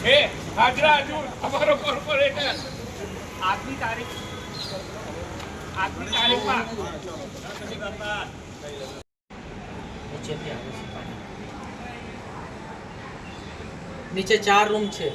એ હાજરા હજુ અમારો કોર્પોરેટર આજની તારીખમાં નીચે 4 રૂમ છે.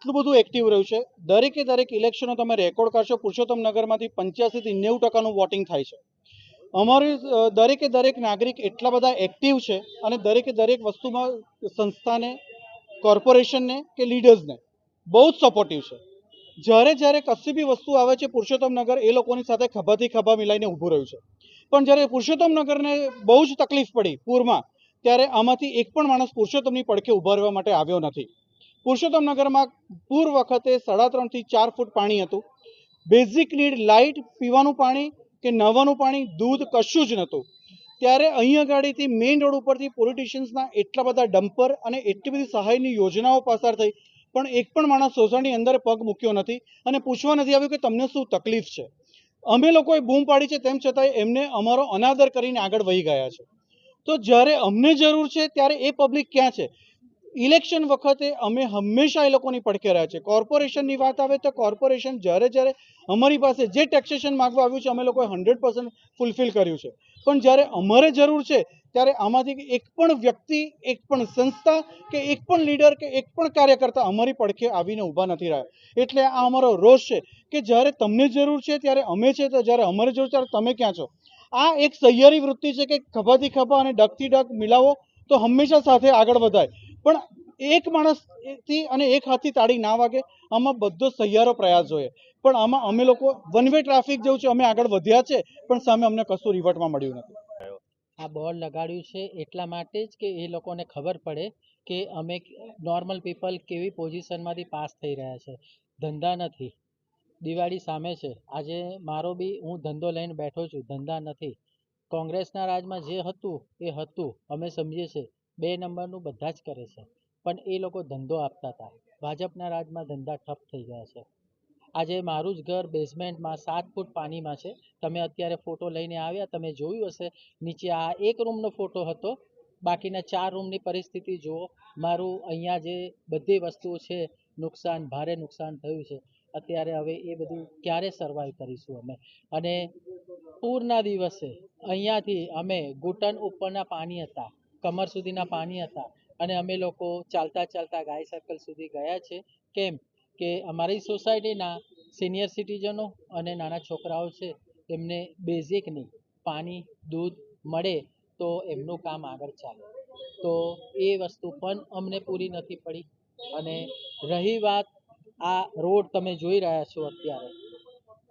એટલું બધું એક્ટિવ રહ્યું છે. દરેક ઇલેક્શનો તમે રેકોર્ડ કરશો, પુરુષોત્તમ નગરમાંથી 85 થી 90% વોટિંગ થાય છે. અમારી દરેક નાગરિક એટલા બધા એક્ટિવ છે અને દરેક વસ્તુમાં સંસ્થાને, કોર્પોરેશનને કે લીડર્સને બહુ જ સપોર્ટિવ છે. જ્યારે કશી બી વસ્તુ આવે છે, પુરુષોત્તમ નગર એ લોકોની સાથે ખભાથી ખભા મિલાઈને ઊભું રહ્યું છે. પણ જ્યારે પુરુષોત્તમ નગરને બહુ જ તકલીફ પડી પૂરમાં, ત્યારે આમાંથી એક પણ માણસ પુરુષોત્તમની પડખે ઊભા રહેવા માટે આવ્યો નથી. પુરુષોત્તમ નગરમાં પૂર વખતે 3.5 થી 4 ફૂટ પાણી હતું. બેઝિક નીડ લાઇટ, પીવાનું પાણી કે નહાવાનું પાણી, દૂધ કશું જ નહોતું. ત્યારે અહીંયા ગાડીથી મેઇન રોડ ઉપરથી પોલિટિશિયન્સના એટલા બધા ડમ્પર અને એટલી બધી સહાયની યોજનાઓ પસાર થઈ, પણ એક પણ માણસ સોસાયટીની અંદર પગ મૂક્યો નથી અને પૂછવા નથી આવ્યું કે તમને શું તકલીફ છે. અમે લોકોએ બૂમ પાડી છે, તેમ છતાંય એમને અમારો અનાદર કરીને આગળ વહી ગયા છે. તો જ્યારે અમને જરૂર છે ત્યારે એ પબ્લિક ક્યાં છે? ઇલેક્શન વખતે અમે હંમેશા એ લોકોની પડખે રહ્યા છે. કોર્પોરેશનની વાત આવે તો કોર્પોરેશન જ્યારે અમારી પાસે જે ટેક્સેશન માગવા આવ્યું છે, અમે લોકોએ 100% ફૂલફિલ કર્યું છે. પણ જ્યારે અમારે જરૂર છે ત્યારે આમાંથી એક પણ વ્યક્તિ, એક પણ સંસ્થા કે એક પણ લીડર કે એક પણ કાર્યકર્તા અમારી પડખે આવીને ઊભા નથી રહ્યા. એટલે આ અમારો રોષ છે કે જ્યારે તમને જરૂર છે ત્યારે અમે છે, તો જ્યારે અમારે જરૂર ત્યારે તમે ક્યાં છો? આ એક સહિયારી વૃત્તિ છે કે ખભાથી ખભા અને ડગથી ડગ મિલાવો તો હંમેશા સાથે આગળ વધાય. પણ એક માણસથી અને એક હાથથી તાળી ના વાગે. આમાં બધો સહિયારો પ્રયાસ જોઈએ. પણ આમાં અમે લોકો વન વે ટ્રાફિક જેવું છે, અમે આગળ વધ્યા છે પણ સામે અમને કશું રિવર્ટમાં મળ્યું નથી. આ બોર્ડ લગાડ્યું છે એટલા માટે જ કે એ લોકોને ખબર પડે કે અમે નોર્મલ પીપલ કેવી પોઝિશનમાંથી પાસ થઈ રહ્યા છે. ધંધા નથી. દિવાળી સામે છે. આજે મારો બી હું ધંધો લઈને બેઠો છું, ધંધા નથી. કોંગ્રેસના રાજમાં જે હતું એ હતું, અમે સમજીએ છીએ. 2 નંબરનું બધા જ કરે છે, પણ એ લોકો ધંધો આપતા હતા. ભાજપના રાજમાં ધંધા ઠપ થઈ ગયા છે. આજે મારું જ ઘર બેઝમેન્ટમાં 7 ફૂટ પાણીમાં છે. તમે અત્યારે ફોટો લઈને આવ્યા, તમે જોયું હશે. નીચે આ 1 રૂમનો ફોટો હતો, બાકીના 4 રૂમની પરિસ્થિતિ જુઓ. મારું અહીંયા જે બધી વસ્તુઓ છે, નુકસાન, ભારે નુકસાન થયું છે. અત્યારે હવે એ બધું ક્યારે સર્વાઈવ કરીશું અમે? અને પૂરના દિવસે અહીંયાથી અમે ઘૂંટણ ઉપરના પાણી હતા, કમર સુધીના પાણી હતા, અને અમે લોકો ચાલતા ગાય સર્કલ સુધી ગયા છે. કેમ કે અમારી સોસાયટીના સિનિયર સિટીઝનો અને નાના છોકરાઓ છે, એમને બેઝિકની પાણી, દૂધ મળે તો એમનું કામ આગળ ચાલે. તો એ વસ્તુ પણ અમને પૂરી નથી પડી. અને રહી વાત, આ રોડ તમે જોઈ રહ્યા છો અત્યારે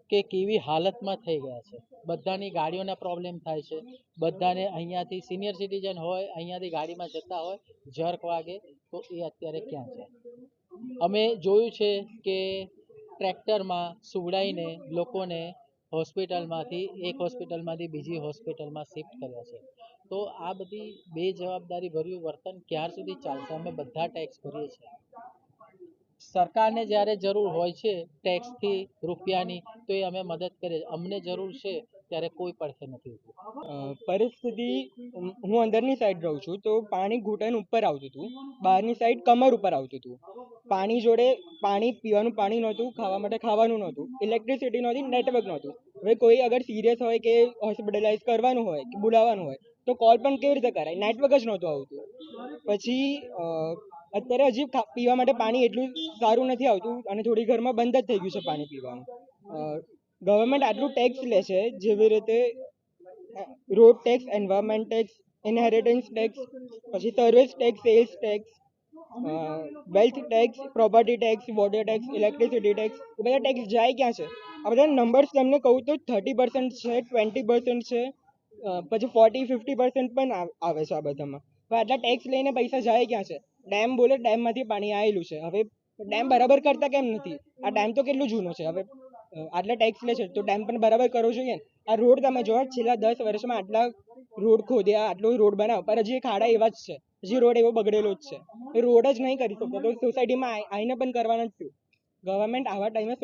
કે કેવી હાલતમાં થઈ ગયા છે. બધાની ગાડીઓના પ્રોબ્લેમ થાય છે. બધાને અહીંયાથી સિનિયર સિટીઝન હોય, અહીંયાથી ગાડીમાં જતા હોય, જર્ક વાગે તો એ અત્યારે ક્યાં છે? અમે જોયું છે કે ટ્રેક્ટરમાં સુવડાવીને લોકોને એક હોસ્પિટલમાંથી બીજી હોસ્પિટલમાં શિફ્ટ કર્યા છે. તો આ બધી બેજવાબદારી ભર્યું વર્તન ક્યાર સુધી ચાલશે? અમે બધા ટેક્સ ભરીએ છીએ. સરકારને જ્યારે જરૂર હોય છે ટેક્સથી રૂપિયાની, તો એ અમે મદદ કરીએ. અમને જરૂર છે ત્યારે કોઈ પડખે નથી ઊભું. પરિસ્થિતિ, હું અંદરની સાઈડ રહું છું તો પાણી ઘૂંટણ ઉપર આવતું હતું, બહારની સાઈડ કમર ઉપર આવતું હતું. પાણી જોડે પાણી પીવાનું પાણી નહોતું, ખાવા માટે ખાવાનું નહોતું, ઇલેક્ટ્રિસિટી નહોતી, નેટવર્ક નહોતું. હવે કોઈ અગર સિરિયસ હોય કે હોસ્પિટલાઇઝ કરવાનું હોય કે બોલાવવાનું હોય તો કોલ પણ કેવી રીતે કરાય? નેટવર્ક જ નહોતું આવતું. પછી અત્યારે હજી પીવા માટે પાણી એટલું સારું નથી આવતું અને થોડી ઘરમાં બંધ જ થઈ ગયું છે પાણી પીવાનું. ગવર્મેન્ટ આટલું ટેક્સ લે છે, જેવી રીતે road tax, environment tax, inheritance tax, પછી service tax, sales tax, wealth tax, property tax, water tax, electricity tax. એ બધા ટેક્સ જાય ક્યાં છે? આ બધા નંબર્સ તમને કહું તો 30% છે, 20% છે, પછી 40-50% પણ આવે છે આ બધામાં. હવે આટલા ટેક્સ લઈને પૈસા જાય ક્યાં છે? ડેમ બોલે ડેમમાંથી પાણી આવેલું છે. હવે ડેમ બરાબર કરતા કેમ નથી? આ ડેમ તો કેટલું જૂનું છે. હવે આટલા ટેક્સ લે છે તો ડેમ પણ બરાબર કરવો જોઈએ ને. આ રોડ તમે જો છેલ્લા 10 વર્ષમાં આટલા રોડ ખોદ્યા, આટલો રોડ બનાવ, પણ હજી ખાડા એવા જ છે, હજી રોડ એવો બગડેલો જ છે. એ રોડ જ નહીં કરી શકતો તો સોસાયટીમાં આવીને પણ કરવાના જ છું. ગવર્મેન્ટ આવા ટાઈમે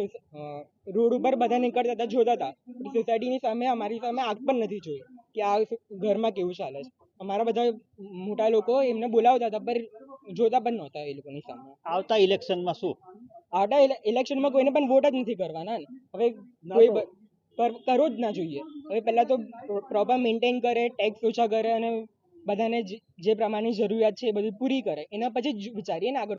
રોડ ઉપર બધા નીકળતા હતા, જોતા હતા. સોસાયટીની સામે અમારી સામે આંખ પણ નથી જોઈ કે આ ઘરમાં કેવું ચાલે છે. અમારા બધા મોટા લોકો એમને બોલાવતા હતા પણ જોતા પણ નહોતા એ લોકોની સામે. આવતા ઇલેક્શનમાં શું? આવતા ઇલેક્શનમાં કોઈને પણ વોટ જ નથી કરવાના ને. હવે કોઈ કરવો જ ના જોઈએ. હવે પહેલા તો પ્રોપર મેન્ટેન કરે, ટેક્સ ઓછા કરે અને બધાને જે પ્રમાણની જરૂરિયાત છે એ બધી પૂરી કરે, એના પછી જ વિચારીએ ને આગળ